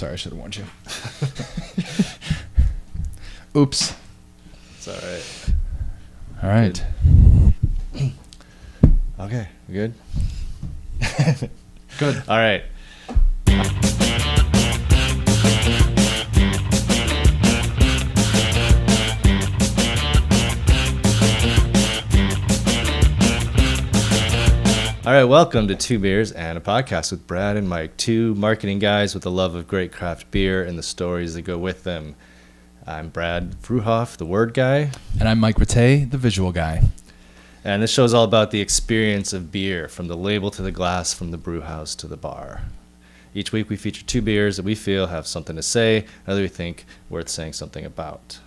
Sorry, I should have warned you. Oops. It's all right. All right. Okay, we good? Good. All right. All right, welcome to Two Beers and a Podcast with Brad and Mike, two marketing guys with the love of great craft beer and the stories that go with them. I'm Brad Fruhoff, the word guy. And I'm Mike Rattay, the visual guy. And this show is all about the experience of beer, from the label to the glass, from the brew house to the bar. Each week we feature two beers that we feel have something to say, another we think worth saying something about.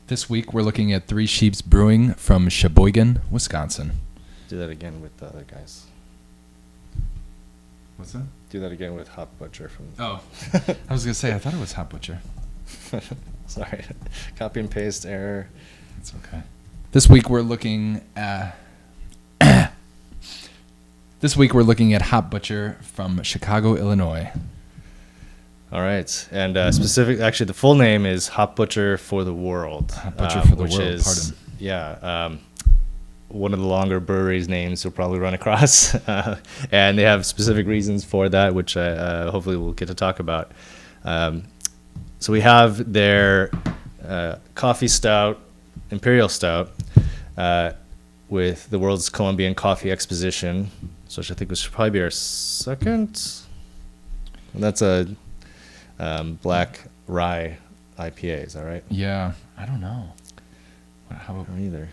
This week we're looking at Three Sheeps Brewing from Sheboygan, Wisconsin. Do that again with the other guys. What's that? Do that again with Hop Butcher from... Oh, I was going to say, I thought it was Hop Butcher. Sorry. Copy and paste error. It's okay. This week we're looking at... Hop Butcher from Chicago, Illinois. All right. And actually the full name is Hop Butcher for the World. Hop Butcher for the which World, is, pardon. Yeah. One of the longer breweries names you'll probably run across. And they have specific reasons for that, which hopefully we'll get to talk about. So we have their coffee stout, Imperial Stout, with the world's Columbian coffee Exposition, which I think should probably be our second. And that's a black rye IPA, is that right? Yeah, I don't know. How about either?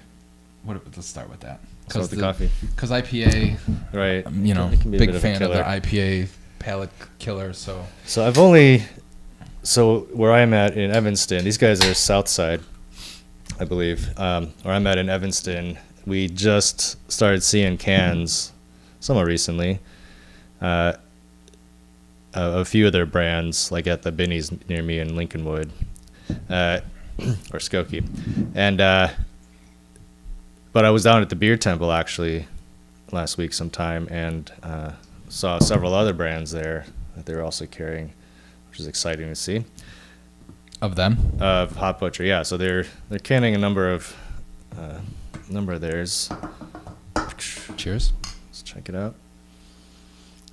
Let's start with that. Because the coffee. Because IPA, right? It can be big fan of the IPA palate killer. So where I'm at in Evanston, these guys are South Side, I believe. Where I'm at in Evanston, we just started seeing cans, somewhat recently, a few of their brands, like at the Binny's near me in Lincolnwood, or Skokie, and. But I was down at the Beer Temple actually last week sometime and saw several other brands there that they were also carrying, which is exciting to see. Of them? Of Hop Butcher, yeah. So they're canning a number of theirs. Cheers. Let's check it out.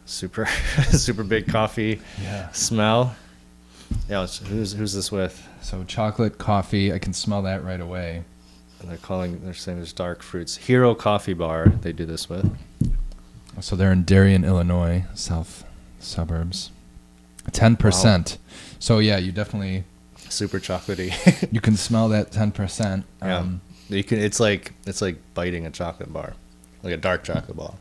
Super big coffee smell. Yeah, who's this with? So chocolate, coffee, I can smell that right away. They're saying there's dark fruits. Hero Coffee Bar, they do this with. So they're in Darien, Illinois, south suburbs. 10%. Wow. So yeah, you definitely super chocolatey. You can smell that 10%. Yeah. You can. It's like biting a chocolate bar, like a dark chocolate bar.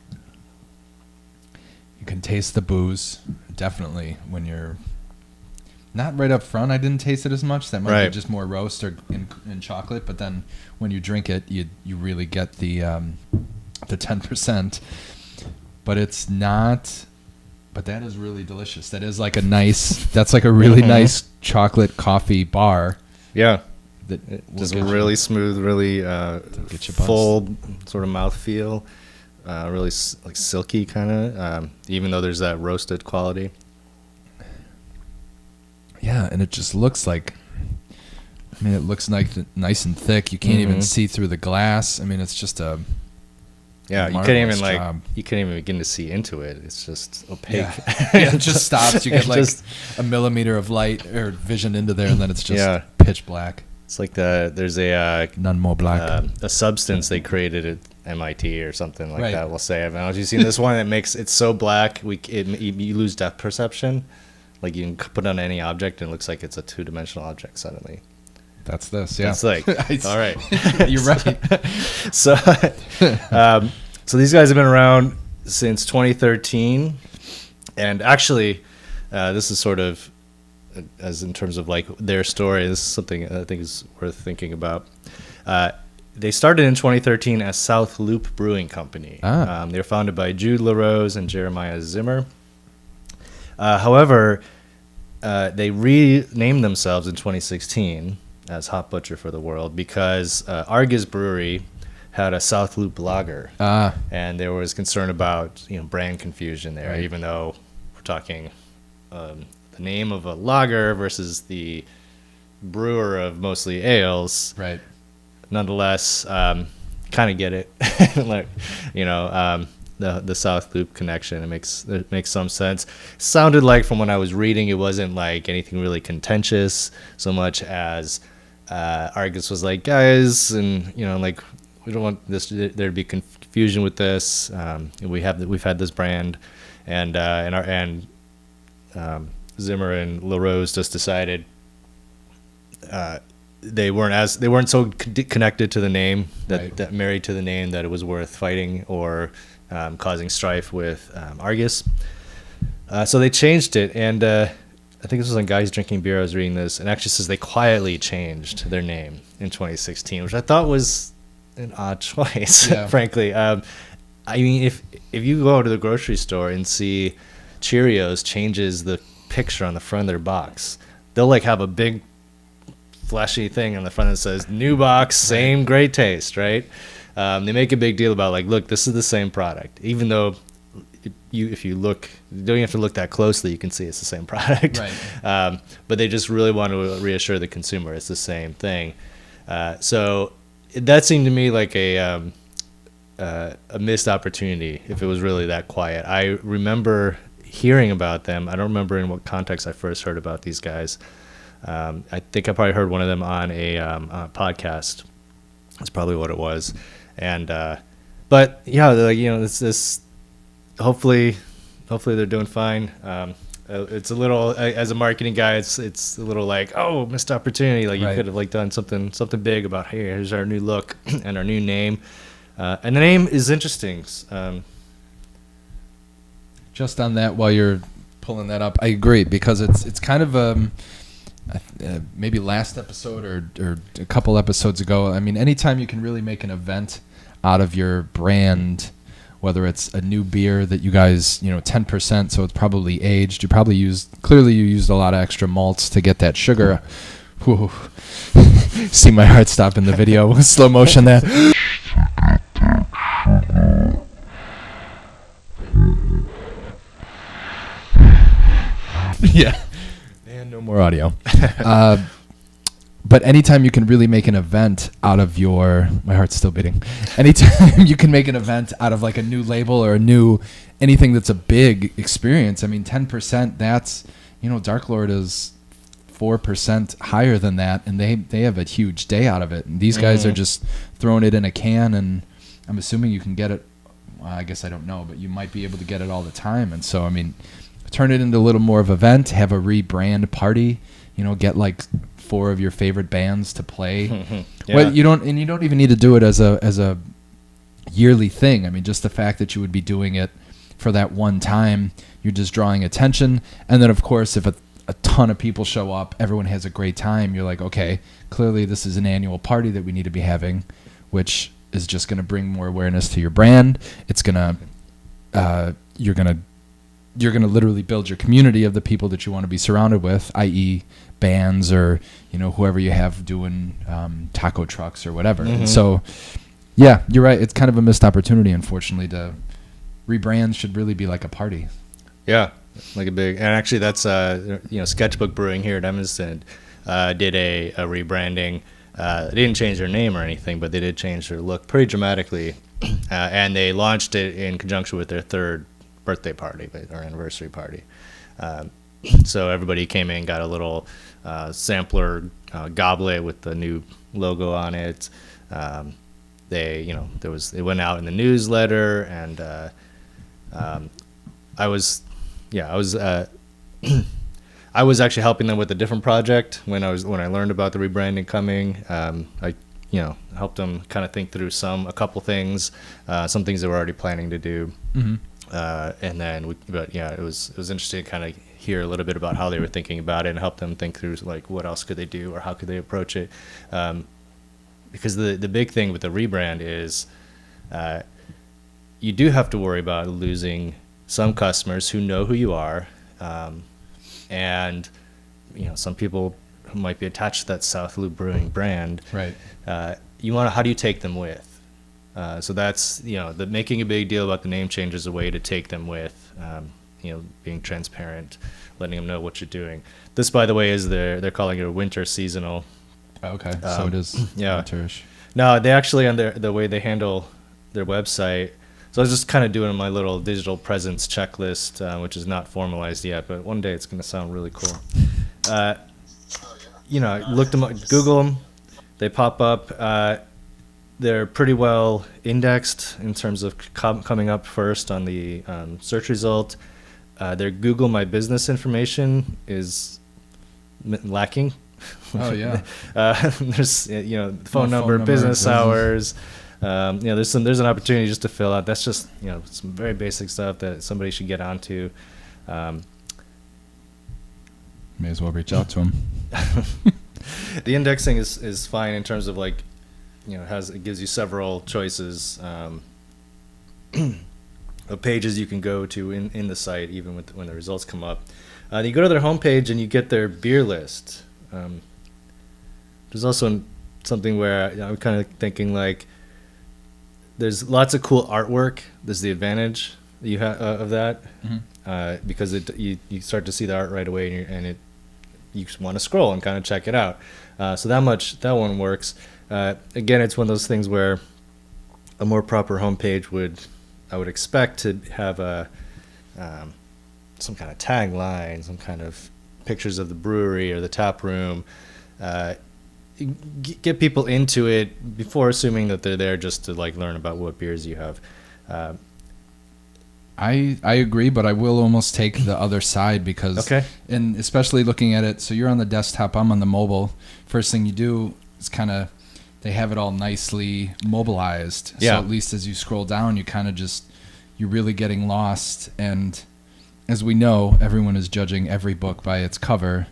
You can taste the booze definitely when you're. Not right up front, I didn't taste it as much. That might be just more roast or in chocolate. But then when you drink it, you really get the 10%. But it's not. But that is really delicious. That is like a nice. That's like a really nice chocolate coffee bar. Yeah. That just really smooth, really full sort of mouthfeel. Really like silky kind of. Even though there's that roasted quality. Yeah, and it just looks like, it looks nice and thick. You can't even see through the glass. it's just a you can't even you can't even begin to see into it. It's just opaque. Yeah, it just stops. You get like a millimeter of light or vision into there, and then it's just pitch black. It's like there's a none more black. A substance they created at MIT or something like that. We'll say. Have you seen this one? That makes it so black you lose depth perception. Like you can put on any object and it looks like it's a two-dimensional object suddenly. That's this, yeah. It's like, all right. You're right. So these guys have been around since 2013. And actually, this is sort of, as in terms of like their story, this is something I think is worth thinking about. They started in 2013 as South Loop Brewing Company. They were founded by Jude LaRose and Jeremiah Zimmer. However, they renamed themselves in 2016 as Hop Butcher for the World because Argus Brewery had a South Loop lager, and there was concern about brand confusion there, even though we're talking the name of a lager versus the brewer of mostly ales. Right. Nonetheless, kind of get it. Like, the South Loop connection. It makes some sense. Sounded like from when I was reading, it wasn't like anything really contentious so much as Argus was like, guys, and like, we don't want there to be confusion with this. We've had this brand, and Zimmer and LaRose just decided they weren't so connected to the name that married to the name that it was worth fighting or causing strife with Argus. So they changed it, and I think this was on Guys Drinking Beer. I was reading this, and actually says they quietly changed their name in 2016, which I thought was an odd choice, frankly. I mean, if you go to the grocery store and see Cheerios changes the picture on the front of their box, they'll like have a big flashy thing on the front that says "New box, same great taste," right? They make a big deal about like, look, this is the same product, even though if you look, you don't have to look that closely, you can see it's the same product. Right. But they just really want to reassure the consumer it's the same thing. So that seemed to me like a missed opportunity if it was really that quiet. I remember hearing about them. I don't remember in what context I first heard about these guys. I think I probably heard one of them on a podcast. That's probably what it was. And but yeah, like, this hopefully they're doing fine. It's a little, as a marketing guy, it's a little like, oh, missed opportunity. Like, you could have like done something big about, hey, here's our new look and our new name. And the name is interesting. Just on that, while you're pulling that up, I agree, because it's kind of maybe last episode or a couple episodes ago. I mean, anytime you can really make an event out of your brand, whether it's a new beer that you guys, 10%, so it's probably aged. You used a lot of extra malts to get that sugar. Whew. See my heart stop in the video. Slow motion there. Yeah. And no more audio. But anytime you can really make an event out of my heart's still beating. Anytime you can make an event out of like a new label or anything that's a big experience. I mean, 10%, that's, Dark Lord is 4% higher than that, and they have a huge day out of it. And these guys are just throwing it in a can, and I'm assuming you can get it. Well, I guess I don't know, but you might be able to get it all the time. And so, I mean, turn it into a little more of an event, have a rebrand party, get like 4 of your favorite bands to play. Yeah. Well, you don't even need to do it as a yearly thing. I mean, just the fact that you would be doing it for that one time, you're just drawing attention. And then, of course, if a ton of people show up, everyone has a great time, you're like, okay, clearly this is an annual party that we need to be having, which is just going to bring more awareness to your brand. It's going to you're going to literally build your community of the people that you want to be surrounded with, i.e. bands or, whoever you have doing taco trucks or whatever. And so, yeah, you're right. It's kind of a missed opportunity, unfortunately. To rebrand should really be like a party. Yeah, like a big, and actually that's, Sketchbook Brewing here at Evanston did a rebranding. They didn't change their name or anything, but they did change their look pretty dramatically. And they launched it in conjunction with their 3rd birthday party or anniversary party. So everybody came in, got a little sampler goblet with the new logo on it. It went out in the newsletter, and I was I was actually helping them with a different project when I learned about the rebranding coming. I helped them kind of think through a couple things, some things they were already planning to do. And then, it was interesting to kind of hear a little bit about how they were thinking about it and help them think through like what else could they do or how could they approach it. Because the big thing with the rebrand is you do have to worry about losing some customers who know who you are, and some people who might be attached to that South Loop Brewing brand. Right. How do you take them with? So that's making a big deal about the name change is a way to take them with. being transparent, letting them know what you're doing. This, by the way, is they're calling it a winter seasonal. Okay, so it is winterish. No, they actually, on the way they handle their website. So I was just kind of doing my little digital presence checklist, which is not formalized yet, but one day it's going to sound really cool. Look them up, Google them. They pop up. They're pretty well indexed in terms of coming up first on the search result. Their Google My Business information is lacking. Oh yeah. There's phone number, business hours. There's an opportunity just to fill out. That's just some very basic stuff that somebody should get onto. May as well reach out to them. The indexing is fine in terms of it gives you several choices of pages you can go to in the site, even when the results come up. You go to their homepage and you get their beer list. There's also something where I'm kind of thinking there's lots of cool artwork. There's the advantage that you have of that, because you start to see the art right away, and you just want to scroll and kind of check it out. So that one works. Again, it's one of those things where a more proper homepage I would expect to have some kind of tagline, some kind of pictures of the brewery or the tap room. Get people into it before assuming that they're there just to learn about what beers you have. I agree, but I will almost take the other side because, and especially looking at it, so you're on the desktop, I'm on the mobile. First thing you do is they have it all nicely mobilized. Yeah. So at least as you scroll down, you're really getting lost. And as we know, everyone is judging every book by its cover.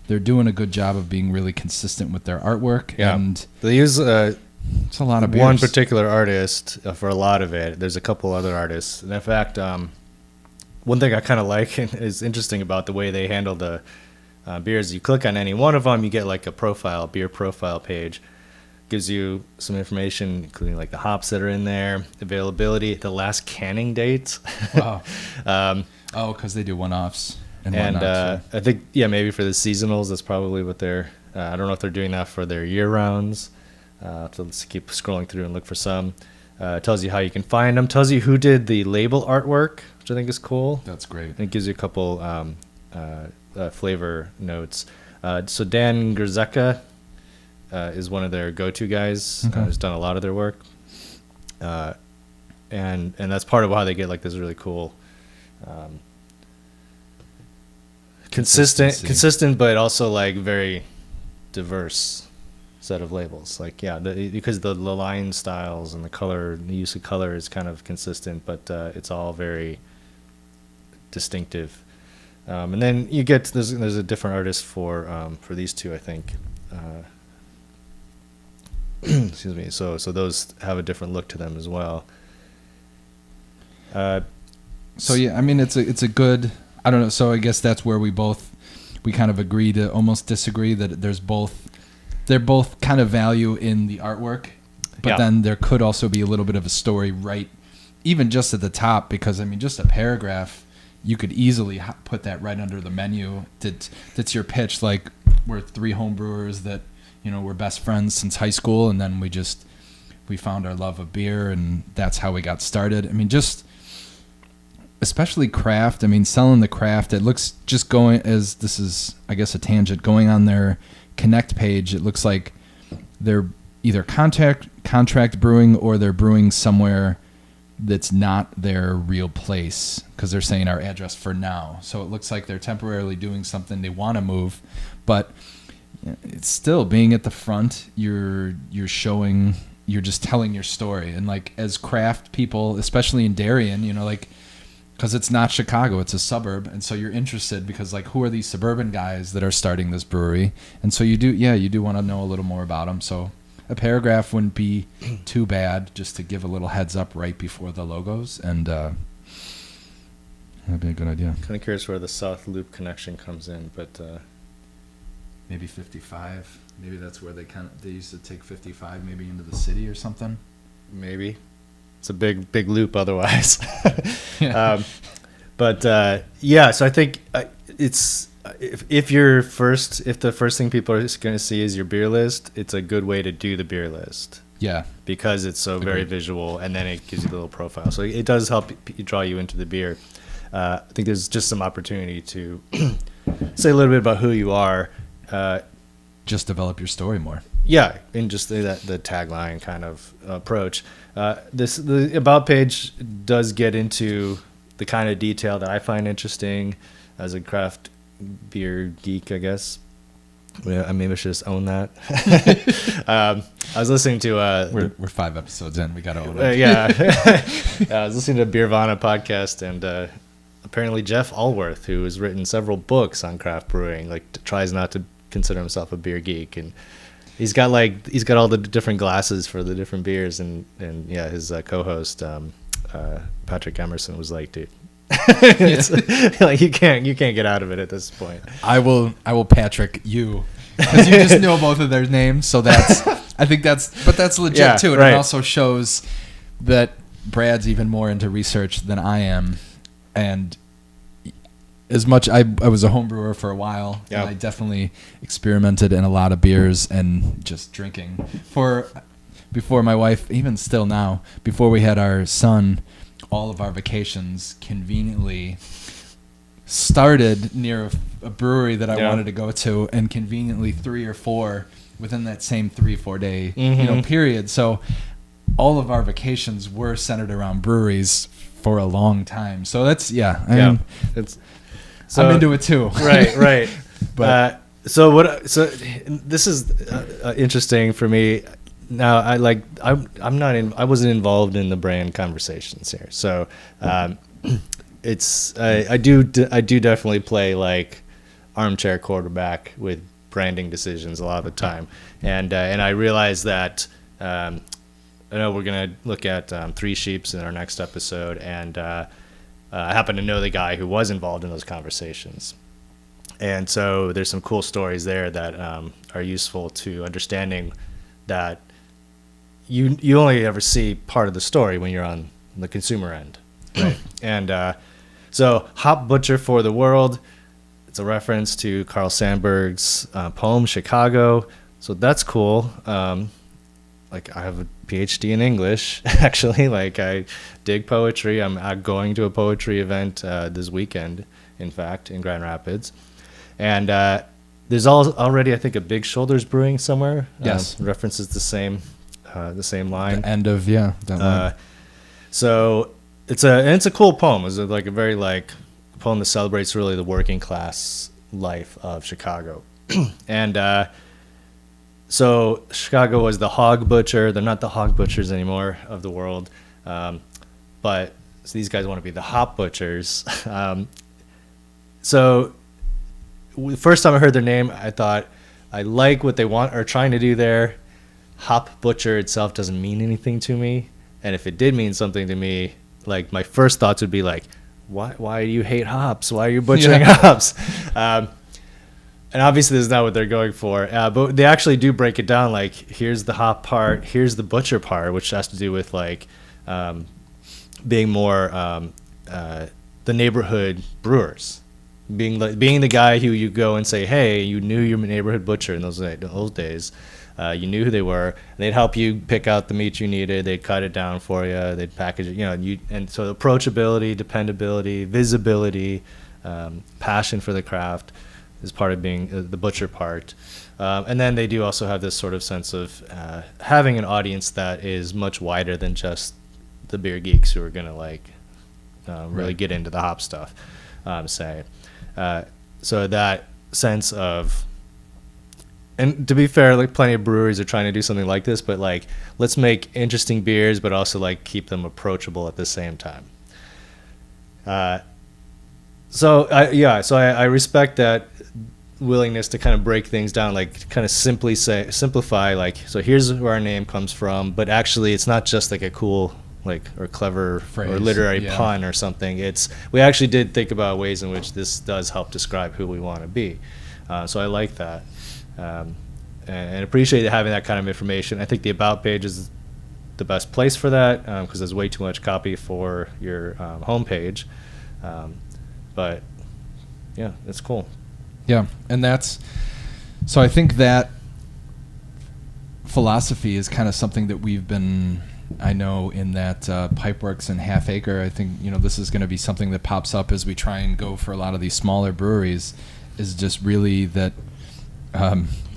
They're doing a good job of being really consistent with their artwork. Yeah. And they use it's a lot of beers. One particular artist for a lot of it. There's a couple other artists. And in fact, one thing I kind of like is interesting about the way they handle the beers. You click on any one of them, you get a beer profile page. Gives you some information, including the hops that are in there, availability, the last canning date. Wow. Because they do one-offs and whatnot. I think, maybe for the seasonals, that's probably what they're. I don't know if they're doing that for their year rounds. So let's keep scrolling through and look for some. Tells you how you can find them. Tells you who did the label artwork, which I think is cool. That's great. And it gives you a couple flavor notes. So Dan Grzeka is one of their go-to guys. Okay. Who's done a lot of their work. And that's part of how they get this really cool, consistent, but also very diverse set of labels. Because the line styles and the use of color is kind of consistent, but it's all very distinctive. And then you get there's a different artist for these two, I think. Excuse me. So those have a different look to them as well. So yeah, I mean it's a good. I don't know. So I guess that's where we kind of agree to almost disagree that they're both kind of value in the artwork, but then there could also be a little bit of a story right, even just at the top, because I mean just a paragraph, you could easily put that right under the menu. That's your pitch. We're three home brewers that we're best friends since high school, and then we found our love of beer, and that's how we got started. I mean, just especially craft. I mean, selling the craft. It looks just going as this is, I guess, a tangent. Going on their Connect page, it looks like they're either contract brewing or they're brewing somewhere that's not their real place, because they're saying our address for now. So it looks like they're temporarily doing something they want to move, but it's still being at the front. You're showing, you're just telling your story. And as craft people, especially in Darien, because it's not Chicago, it's a suburb, and so you're interested because who are these suburban guys that are starting this brewery? And so you do want to know a little more about them. So a paragraph wouldn't be too bad, just to give a little heads up right before the logos, and that'd be a good idea. Kind of curious where the South Loop connection comes in, but maybe 55. Maybe that's where they used to take 55 maybe into the city or something. Maybe. It's a big loop otherwise. Yeah. But yeah, so I think it's if the first thing people are going to see is your beer list, it's a good way to do the beer list. Yeah. Because it's so very visual, and then it gives you the little profile. So it does help draw you into the beer. I think there's just some opportunity to say a little bit about who you are. Just develop your story more. Yeah, and just the tagline kind of approach. The About page does get into the kind of detail that I find interesting as a craft beer geek, I guess. Yeah, maybe I should just own that. I was listening to we're 5 episodes in. We gotta own it. Yeah, I was listening to a Beervana podcast, and apparently Jeff Allworth, who has written several books on craft brewing, tries not to consider himself a beer geek, and he's got all the different glasses for the different beers, and yeah, his co-host Patrick Emerson was like, dude. It's like you can't get out of it at this point. I will Patrick you, because you just know both of their names, so that's I think that's legit too, and right. It also shows that Brad's even more into research than I am, and as much I was a home brewer for a while, and I definitely experimented in a lot of beers and just drinking before my wife, even still now, before we had our son. All of our vacations conveniently started near a brewery that I wanted to go to, and conveniently 3 or 4 within that same 3-4 day period. So all of our vacations were centered around breweries for a long time. So that's I'm into it too. Right. But so this is interesting for me. Now I wasn't involved in the brand conversations here, so it's I do definitely play like armchair quarterback with branding decisions a lot of the time, and I realize that I know we're gonna look at Three Sheeps in our next episode, and I happen to know the guy who was involved in those conversations, and so there's some cool stories there that are useful to understanding that. You only ever see part of the story when you're on the consumer end, right? And so, Hop Butcher for the World, it's a reference to Carl Sandburg's poem "Chicago." So that's cool. I have a PhD in English, actually. I dig poetry. I'm going to a poetry event this weekend, in fact, in Grand Rapids, and there's already I think a Big Shoulders Brewing somewhere. Yes, references the same line. The end of that line. So it's a cool poem. It's a very poem that celebrates really the working class life of Chicago. And so Chicago was the hog butcher. They're not the hog butchers anymore of the world, but so these guys want to be the hop butchers. So the first time I heard their name, I thought I like what they are trying to do there. Hop butcher itself doesn't mean anything to me, and if it did mean something to me, my first thoughts would be why do you hate hops? Why are you butchering hops? And obviously this is not what they're going for, but they actually do break it down. Here's the hop part, here's the butcher part, which has to do with being more the neighborhood brewers, being the guy who you go and say, hey, you knew your neighborhood butcher in those days. You knew who they were, and they'd help you pick out the meat you needed. They'd cut it down for you. They'd package it, and so approachability, dependability, visibility, passion for the craft is part of being the butcher part. And then they do also have this sort of sense of having an audience that is much wider than just the beer geeks who are going to really get into the hop stuff, so that sense of. And to be fair, plenty of breweries are trying to do something like this, but let's make interesting beers, but also keep them approachable at the same time. So I respect that willingness to kind of break things down, kind of simplify, so here's where our name comes from, but actually it's not just a cool or clever phrase, or literary pun or something. We actually did think about ways in which this does help describe who we want to be. So I like that. And appreciate having that kind of information. I think the About page is the best place for that because there's way too much copy for your homepage. but yeah, it's cool. Yeah, and so I think that philosophy is kind of something that we've been, I know, in that Pipeworks and Half Acre. I think this is going to be something that pops up as we try and go for a lot of these smaller breweries. Is just really that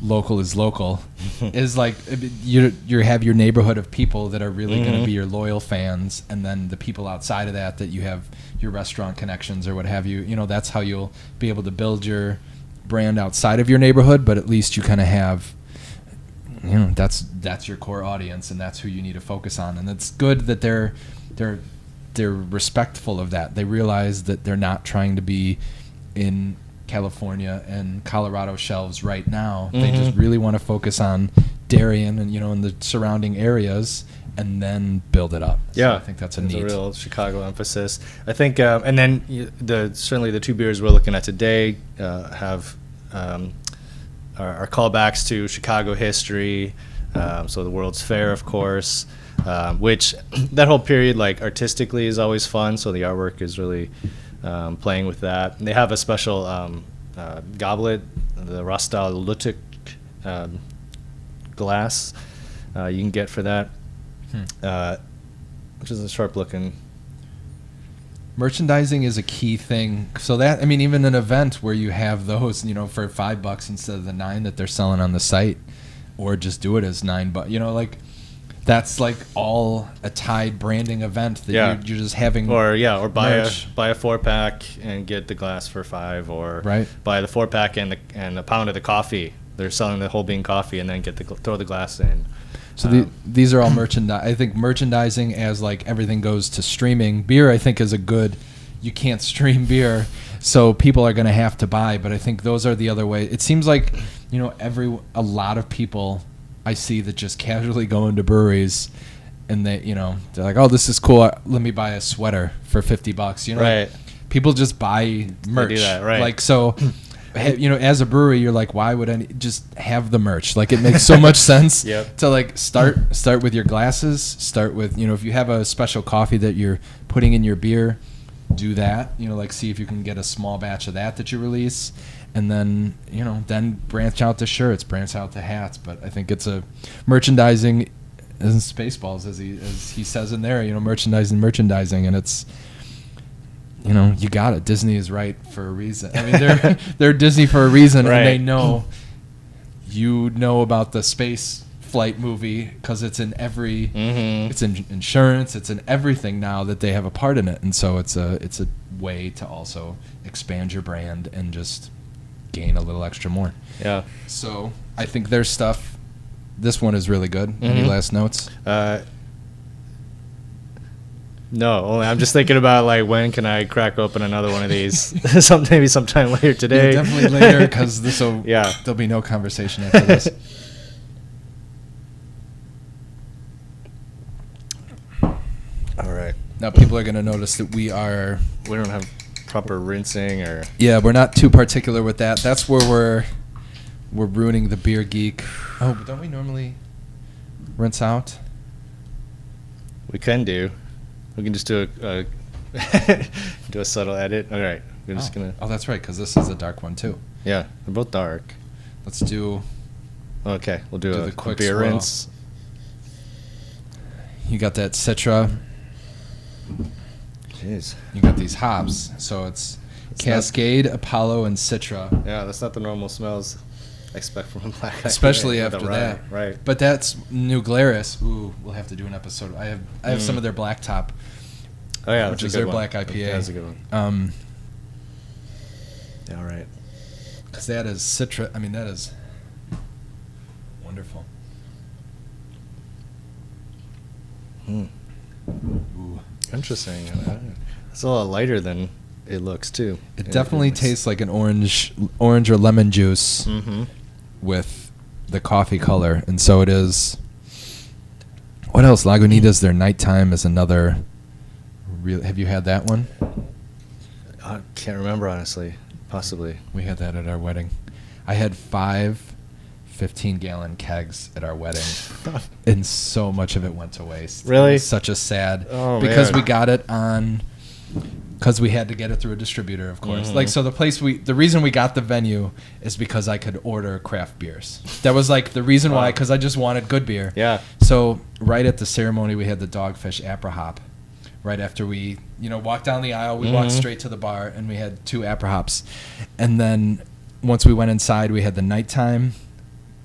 local is local. Is like you have your neighborhood of people that are really going to be your loyal fans, and then the people outside of that you have your restaurant connections or what have you. That's how you'll be able to build your brand outside of your neighborhood, but at least you kind of have, that's your core audience, and that's who you need to focus on. And it's good that they're respectful of that. They realize that they're not trying to be in California and Colorado shelves right now. They just really want to focus on Darien and in the surrounding areas, and then build it up. Yeah, so I think that's a real Chicago emphasis. I think, and then certainly the two beers we're looking at today have our callbacks to Chicago history. So the World's Fair, of course, which that whole period, like artistically, is always fun. So the artwork is really playing with that. And they have a special goblet, the Rostal Lutic glass you can get for that. Which is a sharp looking. Merchandising is a key thing. So that, even an event where you have those, for $5 instead of the $9 that they're selling on the site, or just do it as $9, like that's like all a tied branding event that you're just having. Or buy a 4-pack and get the glass for $5, or buy the 4-pack and a pound of the coffee. They're selling the whole bean coffee, and then throw the glass in. So these are all merchandise. I think merchandising, as like everything goes to streaming. Beer, I think, is a good. You can't stream beer, so people are going to have to buy. But I think those are the other way. It seems like a lot of people I see that just casually go into breweries, and they're like, oh, this is cool. Let me buy a sweater for $50. Like, people just buy merch. They do that, right? Like so. As a brewery, you're like, why would any just have the merch? Like, it makes so much sense to like start with your glasses. Start with if you have a special coffee that you're putting in your beer, do that. Like see if you can get a small batch of that you release, and then then branch out to shirts, branch out to hats. But I think it's a merchandising, as in Spaceballs, as he says in there. Merchandising, and it's. You got it. Disney is right for a reason. They're Disney for a reason, and they know about the space flight movie because it's in every. It's in insurance. It's in everything now that they have a part in it, and so it's a way to also expand your brand and just gain a little extra more. Yeah. So I think their stuff. This one is really good. Any last notes? No, only I'm just thinking about like when can I crack open another one of these? Maybe sometime later today. Yeah, definitely later, because there'll be no conversation after this. All right. Now people are going to notice that we don't have proper rinsing or. Yeah, we're not too particular with that. That's where we're ruining the beer geek. Oh, but don't we normally rinse out? We can do. We can just do a do a subtle edit. All right, we're just gonna. Oh, that's right, because this is a dark one too. Yeah, they're both dark. Let's do. Okay, we'll do the quick beer swirl. rinse. You got that Citra. Jeez. You got these hops, so it's Cascade, Apollo, and Citra. Yeah, that's not the normal smells I expect from a black IPA. Especially after that. Right. But that's New Glarus. Ooh, we'll have to do an episode. I have some of their Blacktop. Oh yeah, which is their black IPA. That's a good one. Yeah, all right. Because that is Citra. That is wonderful. Ooh. Interesting. It's a lot lighter than it looks too. It definitely tastes like an orange or lemon juice with the coffee color, and so it is. What else? Lagunitas, their nighttime is another. Have you had that one? I can't remember, honestly. Possibly. We had that at our wedding. I had 5 15-gallon kegs at our wedding, and so much of it went to waste. Really? It was such a sad. Oh, because man. we got it on because we had to get it through a distributor, of course. Like, so the reason we got the venue is because I could order craft beers. That was like the reason why, because I just wanted good beer. Yeah. So right at the ceremony, we had the Dogfish Apra Hop. Right after we, walked down the aisle, we walked straight to the bar, and we had 2 Apra Hops. And then once we went inside, we had the Nighttime,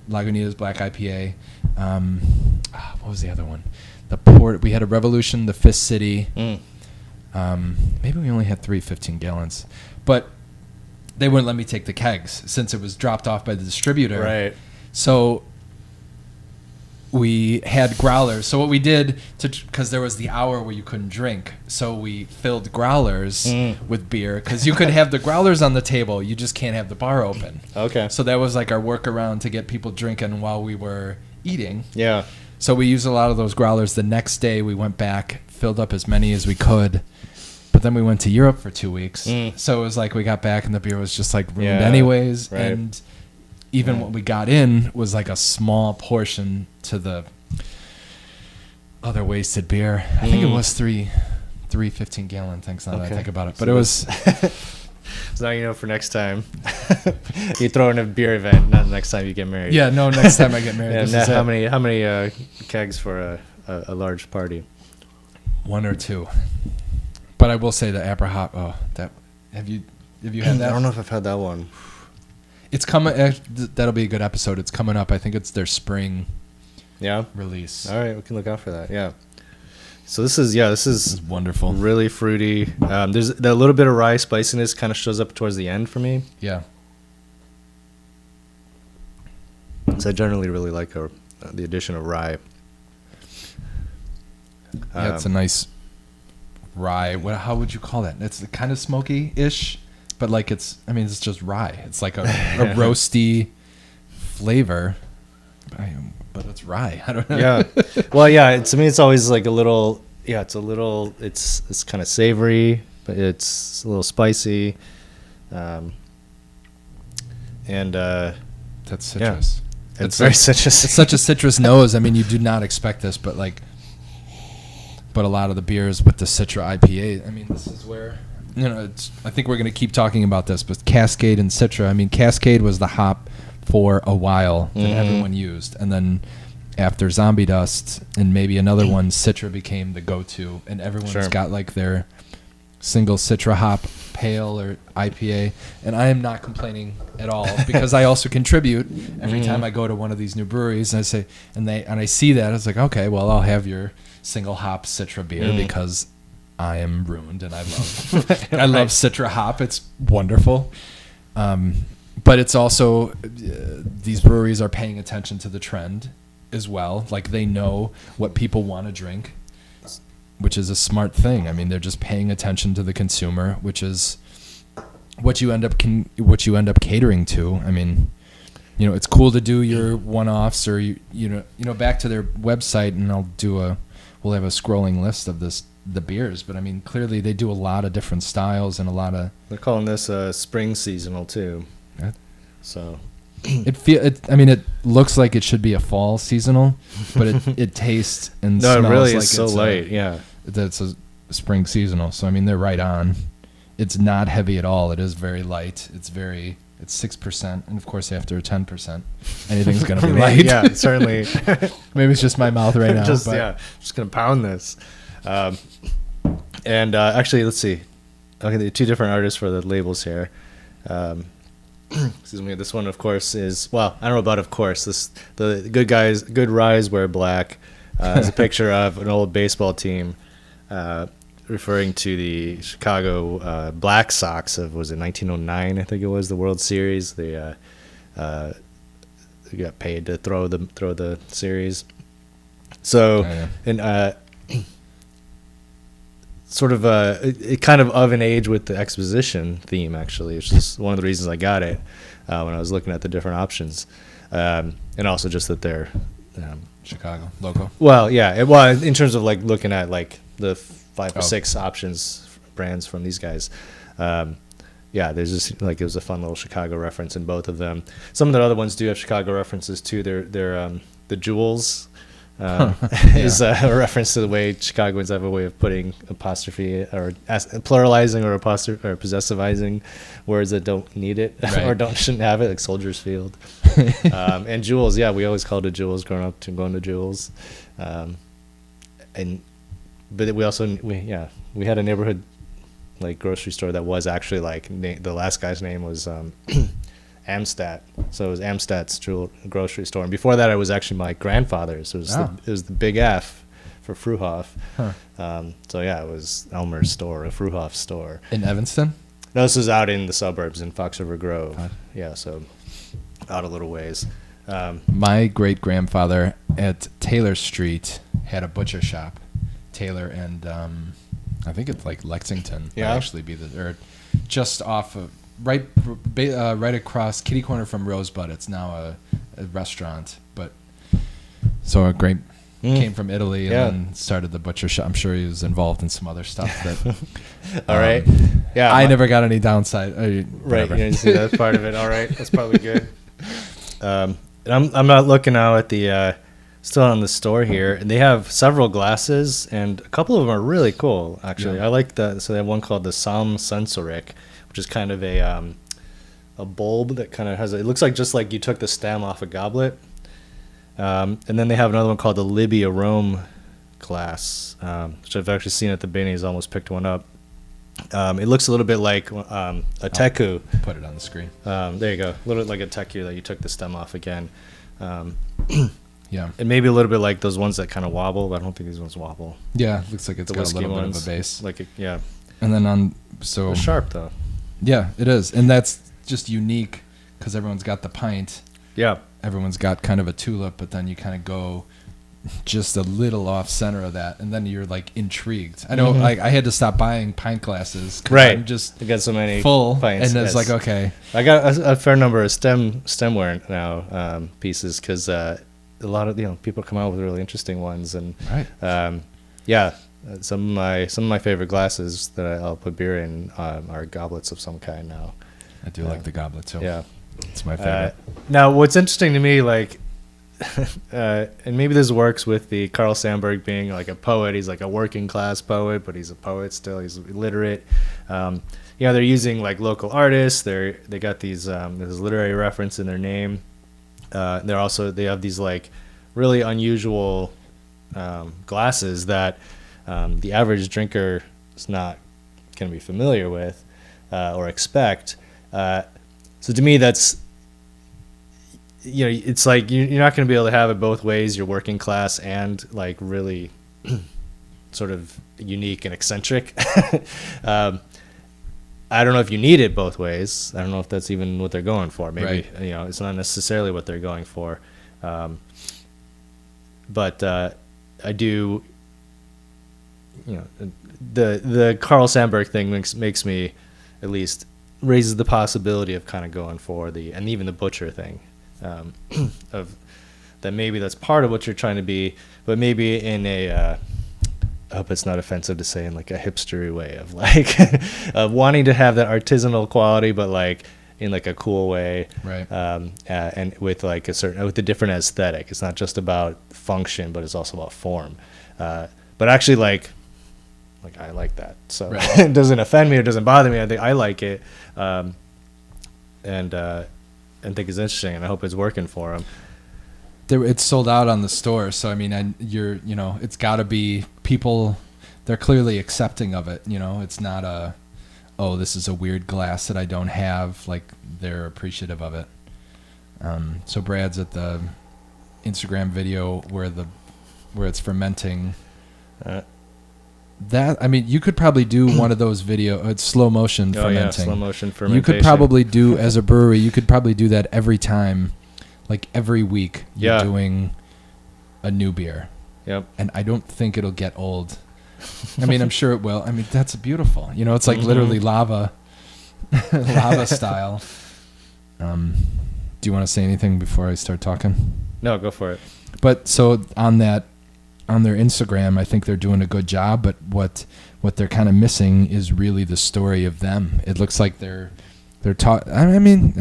Lagunitas Black IPA. What was the other one? We had a Revolution, the Fist City. Maybe we only had 3 15 gallons, but they wouldn't let me take the kegs since it was dropped off by the distributor. Right. So we had growlers. So what we did, because there was the hour where you couldn't drink, so we filled growlers with beer, because you could have the growlers on the table, you just can't have the bar open. Okay. So that was like our workaround to get people drinking while we were eating. Yeah. So we used a lot of those growlers. The next day we went back, filled up as many as we could, but then we went to Europe for 2 weeks. So it was like we got back and the beer was just like ruined anyways. Right. And even what we got in was like a small portion to the other wasted beer. I think it was three 15-gallon things now that I think about it. But So it was... So now you know for next time. You throw in a beer event, not the next time you get married. Yeah, no, next time I get married. And this is how it. many kegs for a large party? 1 or 2. But I will say the Apra Hop. Oh, that have you had that? I don't know if I've had that one. It's coming. That'll be a good episode. It's coming up. I think it's their spring Yeah. release. All right, we can look out for that. Yeah. So this is Wonderful. really fruity. There's the little bit of rye spiciness kind of shows up towards the end for me. Yeah. So I generally really like the addition of rye. Yeah, it's a nice rye. How would you call that? It's kind of smoky-ish, but like it's just rye. It's like a roasty flavor, but it's rye. I don't know. Yeah. Well, yeah. To me, it's always like a little. Yeah, it's kind of savory, but it's a little spicy. And That's citrus. Yeah, it's very citrus. It's such a citrus nose. I mean, you do not expect this, but a lot of the beers with the Citra IPA. I mean, this is where I think we're going to keep talking about this, but Cascade and Citra. I mean, Cascade was the hop for a while that everyone used, and then after Zombie Dust and maybe another one, Citra became the go-to, and everyone's got like their single Citra hop pale or IPA, and I am not complaining at all because I also contribute every time I go to one of these new breweries, and I say, and I see that, it's like, okay, well, I'll have your single hop Citra beer because I am ruined and I love Citra hop. It's wonderful. But it's also these breweries are paying attention to the trend as well. Like they know what people want to drink, which is a smart thing. I mean, they're just paying attention to the consumer, which is what you end up catering to. I mean, it's cool to do your one-offs or back to their website, and we'll have a scrolling list of the beers, but I mean, clearly they do a lot of different styles and a lot of. They're calling this spring seasonal too. Yeah. So it looks like it should be a fall seasonal, but it tastes and no, smells it really like is so it's light. Yeah, that's a spring seasonal. So I mean, they're right on. It's not heavy at all. It is very light. It's 6%, and of course after 10%, anything's gonna be light. Yeah, certainly. Maybe it's just my mouth right now. just gonna pound this. And actually, let's see. Okay, the 2 different artists for the labels here. Excuse me. This one, of course, is I don't know about of course. The good Ryes wear black. Is a picture of an old baseball team, referring to the Chicago Black Sox of 1909? I think it was the World Series. They got paid to throw the series. So and sort of it kind of an age with the Exposition theme, actually, which is one of the reasons I got it when I was looking at the different options, and also just that they're Chicago logo. Well, yeah, in terms of like looking at like the 5 or 6 options brands from these guys. There's just like it was a fun little Chicago reference in both of them. Some of the other ones do have Chicago references too. They're the Jewels. is a reference to the way Chicagoans have a way of putting apostrophe or pluralizing or possessivizing words that don't need it or shouldn't have it, like Soldier's Field. And Jules, we always called it Jules growing up, going to Jules. But we also we had a neighborhood like grocery store that was actually like the last guy's name was Amstat, so it was Amstat's grocery store, and before that it was actually my grandfather's. It was the Big F for Fruhoff. So it was Elmer's store, a Fruhoff store in Evanston. No, this was out in the suburbs in Fox River Grove. So out a little ways. My great grandfather at Taylor Street had a butcher shop. Taylor and I think it's like Lexington. Might actually be or just off of right across kitty corner from Rosebud. It's now a restaurant, but so a great came from Italy and then started the butcher shop. I'm sure he was involved in some other stuff that all right. I never got any downside. Right, you didn't see that part of it. All right, that's probably good. I'm not looking now at the still on the store here, and they have several glasses, and a couple of them are really cool. Actually, I like that. So they have one called the Sam Sensoric, which is kind of a bulb that kind of has it looks like just like you took the stem off a goblet. And then they have another one called the Libby Arome glass, which I've actually seen at the Binny's. Almost picked one up. It looks a little bit like a teku. Put it on the screen. There you go. A little bit like a teku that you took the stem off again. Yeah. And maybe a little bit like those ones that kind of wobble, but I don't think these ones wobble. Yeah, looks like it's got a little bit of a base. And then They're sharp though. Yeah, it is, and that's just unique because everyone's got the pint. Yeah. Everyone's got kind of a tulip, but then you kind of go just a little off center of that, and then you're like intrigued. I know, like I had to stop buying pint glasses. Right. I'm just I got so many full pints, and it's like okay. I got a fair number of stemware now pieces because a lot of people come out with really interesting ones, and some of my favorite glasses that I'll put beer in are goblets of some kind now. I do like the goblet too. Yeah. It's my favorite. Now, what's interesting to me, like, and maybe this works with the Carl Sandburg being like a poet. He's like a working class poet, but he's a poet still. He's literate. They're using like local artists. They got these this literary reference in their name. They have these like really unusual glasses that the average drinker is not going to be familiar with or expect. So to me, that's, it's like you're not going to be able to have it both ways. You're working class and like really sort of unique and eccentric. I don't know if you need it both ways. I don't know if that's even what they're going for. Maybe, it's not necessarily what they're going for. But I do, the Carl Sandburg thing makes me at least raises the possibility of kind of going for and even the butcher thing, of that maybe that's part of what you're trying to be, but maybe in I hope it's not offensive to say in like a hipstery way of like of wanting to have that artisanal quality, but like in like a cool way, right? And with like with a different aesthetic. It's not just about function, but it's also about form. But actually, like I like that, so it doesn't offend me, it doesn't bother me. I think I like it, and think it's interesting, and I hope it's working for them. It's sold out on the store, so I mean, it's got to be people. They're clearly accepting of it. It's not this is a weird glass that I don't have. Like they're appreciative of it. So Brad's at the Instagram video where it's fermenting. You could probably do one of those it's slow motion fermenting. Yeah, slow motion fermentation. You could probably do, as a brewery, you could probably do that every time, like every week you're doing a new beer. Yep. And I don't think it'll get old. I mean, I'm sure it will. I mean, that's beautiful. It's like literally lava style. Do you want to say anything before I start talking? No, go for it. But so on their Instagram, I think they're doing a good job, but what they're kind of missing is really the story of them. It looks like they're taught. I mean,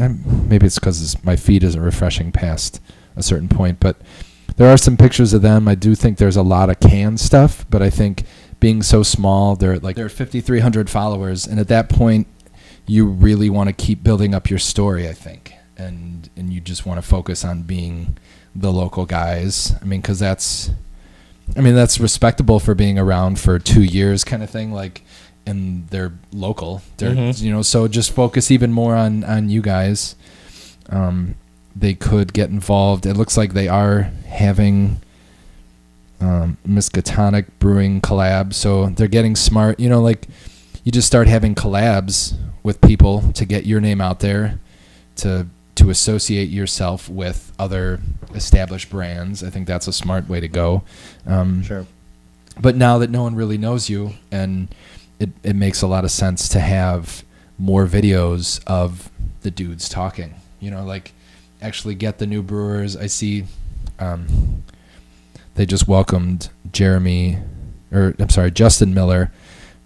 maybe it's because my feed isn't refreshing past a certain point, but there are some pictures of them. I do think there's a lot of canned stuff, but I think being so small, they're 5,300 followers, and at that point, you really want to keep building up your story, I think, and you just want to focus on being the local guys. I mean, because that's respectable for being around for 2 years, kind of thing. Like, and they're local. They're so just focus even more on you guys. They could get involved. It looks like they are having Miskatonic Brewing collab, so they're getting smart. Like you just start having collabs with people to get your name out there, to associate yourself with other established brands. I think that's a smart way to go. Sure. But now that no one really knows you, and it makes a lot of sense to have more videos of the dudes talking. Like actually get the new brewers. I see they just welcomed Justin Miller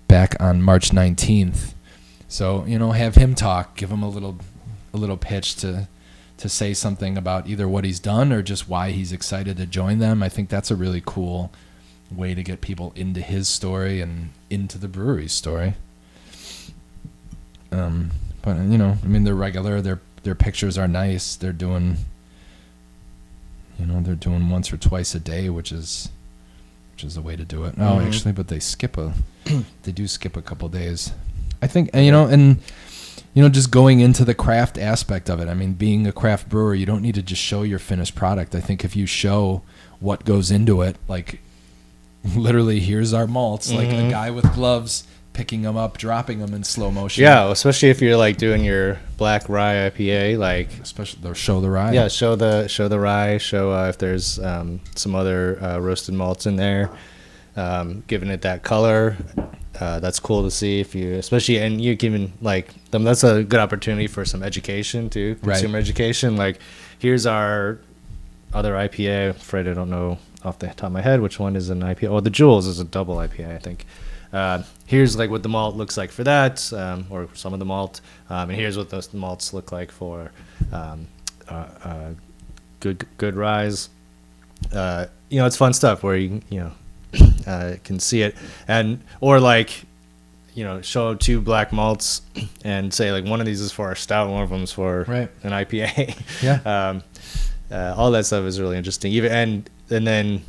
back on March 19th. So, have him talk, give him a little pitch to say something about either what he's done or just why he's excited to join them. I think that's a really cool way to get people into his story and into the brewery's story. But they're regular. Their pictures are nice. They're doing once or twice a day, which is the way to do it. Oh, actually, but they do skip a couple days. I think, and just going into the craft aspect of it. I mean, being a craft brewer, you don't need to just show your finished product. I think if you show what goes into it, like literally, here's our malts, like a guy with gloves picking them up, dropping them in slow motion. Yeah, especially if you're like doing your black rye IPA, like especially show the rye. Yeah, show the rye. Show if there's some other roasted malts in there, giving it that color. That's cool to see if you, especially, and you can like them. That's a good opportunity for some education too, consumer education. Like, here's our other IPA. I'm afraid I don't know off the top of my head which one is an IPA. Oh, the Jules is a double IPA, I think. Here's like what the malt looks like for that, or some of the malt, and here's what those malts look like for good Ryes. It's fun stuff where you can see it, or show two black malts and say like one of these is for our stout, one of them is for an IPA. Yeah. All that stuff is really interesting. And then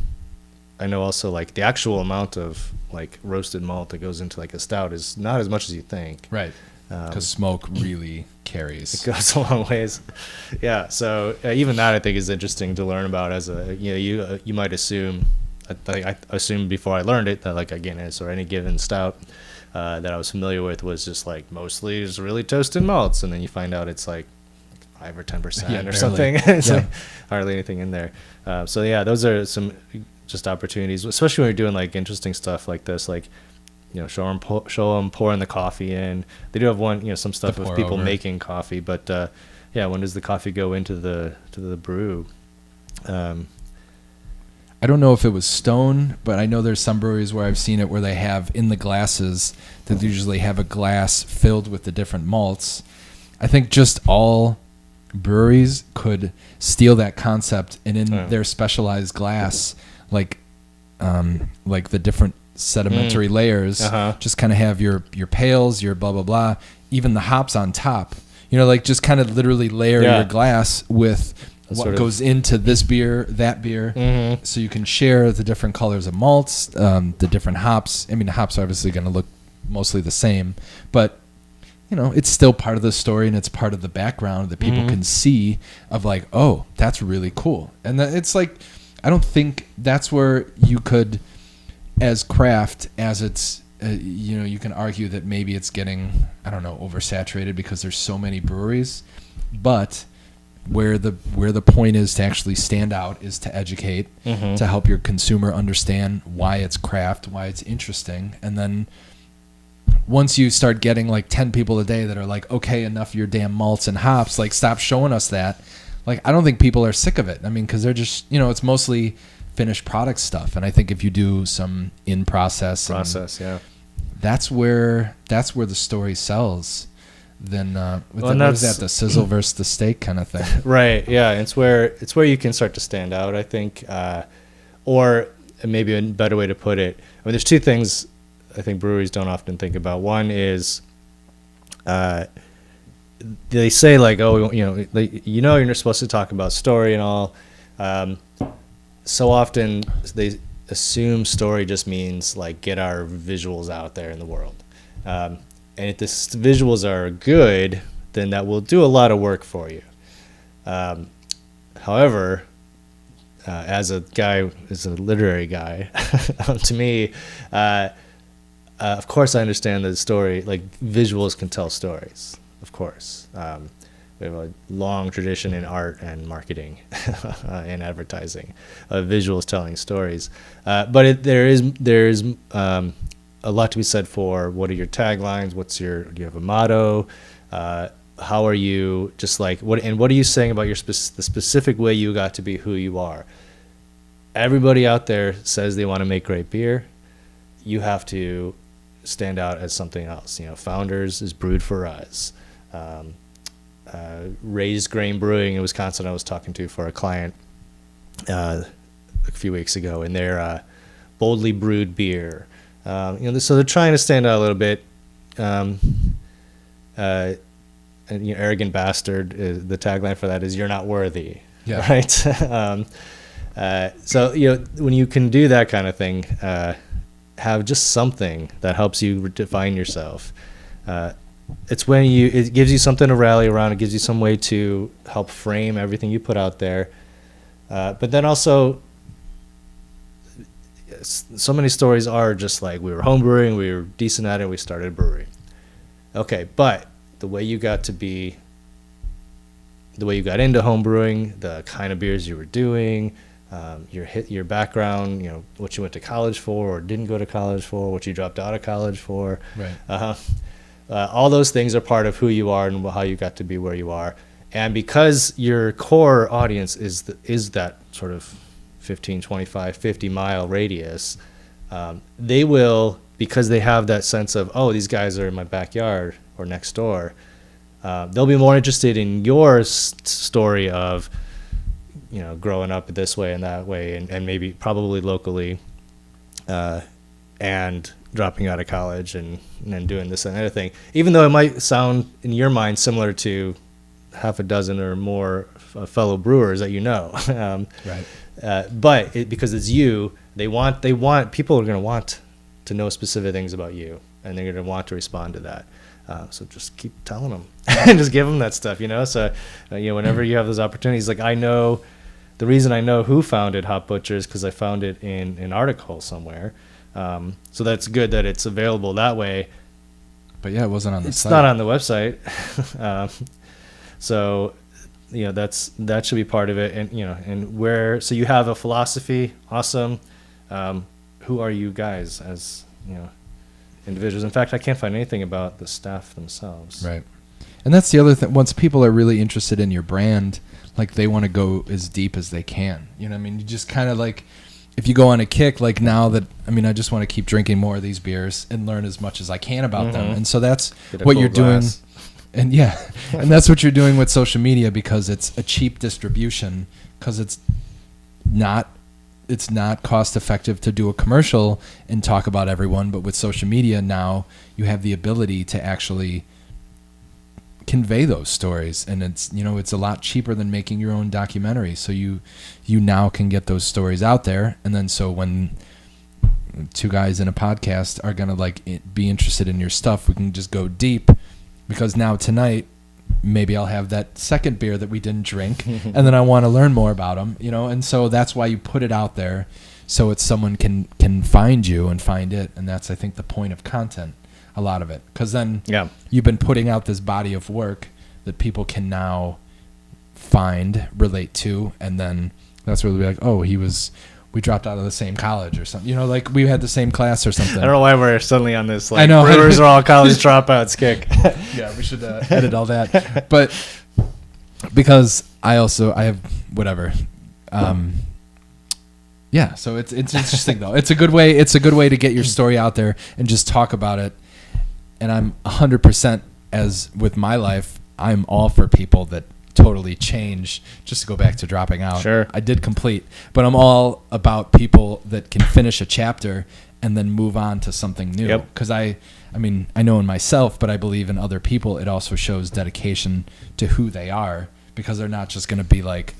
I know also like the actual amount of like roasted malt that goes into like a stout is not as much as you think. Right. Because smoke really carries. It goes a long ways. Yeah. So even that I think is interesting to learn about as you might assume. I assumed before I learned it that like a Guinness or any given stout that I was familiar with was just like mostly just really toasted malts, and then you find out it's like 5 or 10% or something. It's like hardly anything in there. Those are some just opportunities, especially when you're doing like interesting stuff like this, like show them pouring the coffee in. They do have one some stuff with people making coffee, but when does the coffee go into the brew? I don't know if it was Stone, but I know there's some breweries where I've seen it where they have in the glasses, they usually have a glass filled with the different malts. I think just all breweries could steal that concept and in their specialized glass, like the different sedimentary layers, just kind of have your pails, your blah, blah, blah, even the hops on top, just kind of literally layer your glass with what goes into this beer, that beer, so you can share the different colors of malts, the different hops. I mean, the hops are obviously going to look mostly the same, but it's still part of the story and it's part of the background that people can see of like, oh, that's really cool. And it's like, I don't think that's where you could, as craft, as it's, you can argue that maybe it's getting, I don't know, oversaturated because there's so many breweries, but where the point is to actually stand out is to educate, to help your consumer understand why it's craft, why it's interesting. And then once you start getting like 10 people a day that are like, okay, enough of your damn malts and hops, like stop showing us that. Like, I don't think people are sick of it. I mean, because they're just, it's mostly finished product stuff. And I think if you do some in process, yeah, that's where the story sells. than Well, what is that, the sizzle versus the steak kind of thing. Right. Yeah. It's where you can start to stand out, I think, or maybe a better way to put it. I mean, there's two things I think breweries don't often think about. One is, they say like, oh, you're not supposed to talk about story and all. So often they assume story just means like get our visuals out there in the world. And if the visuals are good, then that will do a lot of work for you. However, as a literary guy, to me, of course I understand that the story, like visuals can tell stories, of course. We have a long tradition in art and marketing and advertising of visuals telling stories. But there is a lot to be said for what are your taglines? Do you have a motto? How are you just like, what are you saying about the specific way you got to be who you are? Everybody out there says they want to make great beer. You have to stand out as something else. Founders is brewed for Ryes. Raised Grain Brewing in Wisconsin, I was talking to for a client a few weeks ago, and they're boldly brewed beer. So they're trying to stand out a little bit. And arrogant bastard, the tagline for that is "You're not worthy." Yeah. Right. So when you can do that kind of thing, have just something that helps you define yourself. It's when it gives you something to rally around. It gives you some way to help frame everything you put out there. But then also, so many stories are just like, we were homebrewing, we were decent at it, we started a brewery. Okay, but the way you got into homebrewing, the kind of beers you were doing, your background, what you went to college for or didn't go to college for, what you dropped out of college for. Right. All those things are part of who you are and how you got to be where you are. And because your core audience is that sort of 15, 25, 50 mile radius, they will, because they have that sense of, oh, these guys are in my backyard or next door, they'll be more interested in your story of, growing up this way and that way, and maybe probably locally, and dropping out of college and then doing this and that thing, even though it might sound in your mind similar to half a dozen or more fellow brewers that Right. But because it's you, people are going to want to know specific things about you, and they're going to want to respond to that. So just keep telling them and just give them that stuff, So, whenever you have those opportunities, like the reason I know who founded Hop Butcher is because I found it in an article somewhere. So that's good that it's available that way. But yeah, it wasn't on the It's site. not on the website. So, that should be part of it. And, so you have a philosophy. Awesome. Who are you guys as, individuals? In fact, I can't find anything about the staff themselves. Right. And that's the other thing. Once people are really interested in your brand, like they want to go as deep as they can. You just kind of like, if you go on a kick, like now that, I just want to keep drinking more of these beers and learn as much as I can about them. And so that's what you're doing. And yeah, and that's what you're doing with social media, because it's a cheap distribution, because it's not cost effective to do a commercial and talk about everyone. But with social media now, you have the ability to actually convey those stories, and it's a lot cheaper than making your own documentary. So you now can get those stories out there, and then so when two guys in a podcast are gonna be interested in your stuff, we can just go deep, because now tonight maybe I'll have that second beer that we didn't drink, and then I want to learn more about them, and so that's why you put it out there, so it's someone can find you and find it. And that's, I think, the point of content, a lot of it, because then you've been putting out this body of work that people can now find, relate to, and then that's where they'll be like, oh, we dropped out of the same college or something, like we had the same class or something. I don't know why we're suddenly on this, I know. brewers are all college dropouts kick. Yeah, we should edit all that. But because I have whatever. Yeah, so it's interesting though. It's a good way to get your story out there and just talk about it. And I'm 100% as with my life, I'm all for people that totally change. Just to go back to dropping out, Sure. I did complete, but I'm all about people that can finish a chapter and then move on to something new. Yep. Because I mean, I know in myself, but I believe in other people, it also shows dedication to who they are, because they're not just going to be like,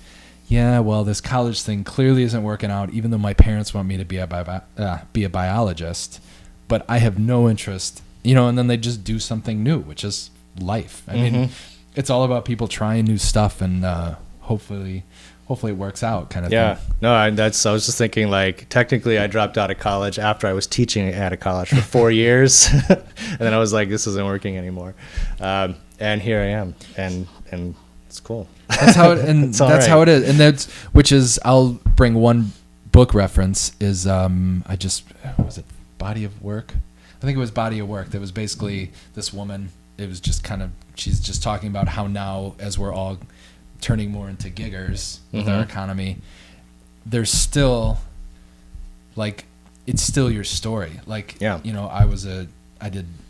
yeah, well, this college thing clearly isn't working out, even though my parents want me to be a biologist, but I have no interest, and then they just do something new, which is life. I mean, it's all about people trying new stuff, and hopefully it works out, kind of Yeah. thing. No, I was just thinking, like, technically I dropped out of college after I was teaching at a college for 4 years. And then I was like, this isn't working anymore. And here I am. And it's cool. That's how it, and It's all that's right. how it is. And which is, I'll bring one book reference is, was it Body of Work? I think it was Body of Work. That was basically this woman. It was just she's just talking about how now, as we're all turning more into giggers with our economy, there's still, like, it's still your story. Like, Yeah.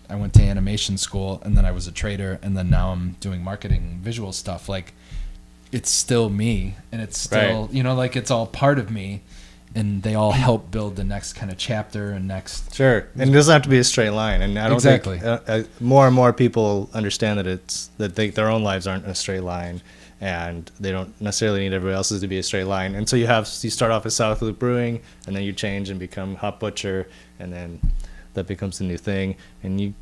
I went to animation school, and then I was a trader, and then now I'm doing marketing visual stuff. Like, it's still me, and it's still, like, it's all part of me, and they all help build the next kind of chapter and next. Sure. And it doesn't have to be a straight line. And I don't Exactly. think more and more people understand that their own lives aren't a straight line, and they don't necessarily need everybody else's to be a straight line. And so you start off as South Loop Brewing, and then you change and become Hop Butcher, and then that becomes the new thing. And you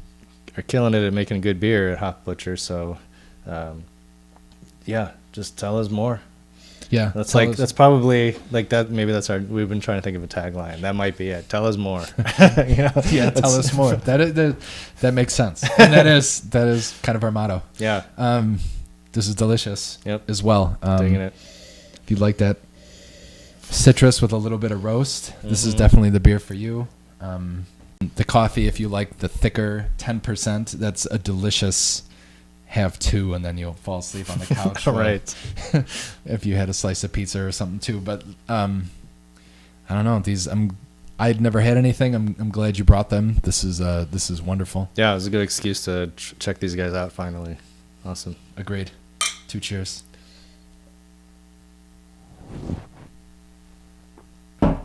are killing it at making good beer at Hop Butcher. So, yeah, just tell us more. Yeah, That's probably like that. Maybe we've been trying to think of a tagline. That might be it. Tell us more. Yeah, tell us more. That makes sense, and that is kind of our motto. Yeah. This is delicious. Yep. As well. Digging it. If you like that citrus with a little bit of roast, this is definitely the beer for you. The coffee, if you like the thicker 10%, that's a delicious have two, and then you'll fall asleep on the couch. Right. If you had a slice of pizza or something too. But I don't know. I'd never had anything. I'm glad you brought them. This is wonderful. Yeah, it was a good excuse to check these guys out finally. Awesome. Agreed. 2 cheers. So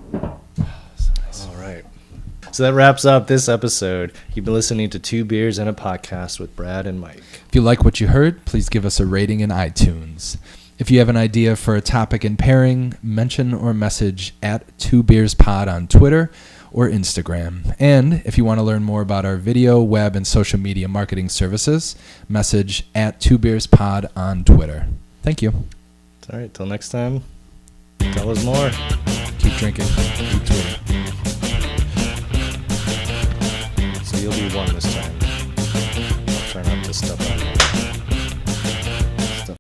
nice. All right. So that wraps up this episode. You've been listening to Two Beers and a Podcast with Brad and Mike. If you like what you heard, please give us a rating in iTunes. If you have an idea for a topic and pairing, mention or message at 2beerspod on Twitter or Instagram. And if you want to learn more about our video, web, and social media marketing services, message at 2beerspod on Twitter. Thank you. All right. Till next time. Tell us more. Keep drinking. Keep tweeting. So you'll be one this time. I'll try not to step on you.